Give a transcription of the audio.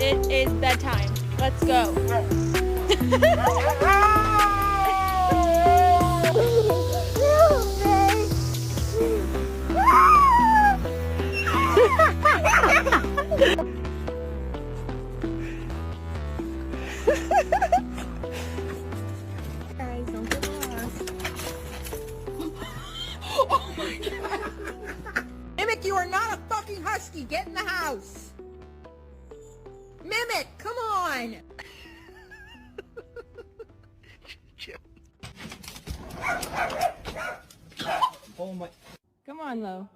It is bedtime. Let's go. Guys, don't get lost. Oh my god. Mimic, you are not a fucking husky. Get in the house. Mimic, come on. Come on, Lo.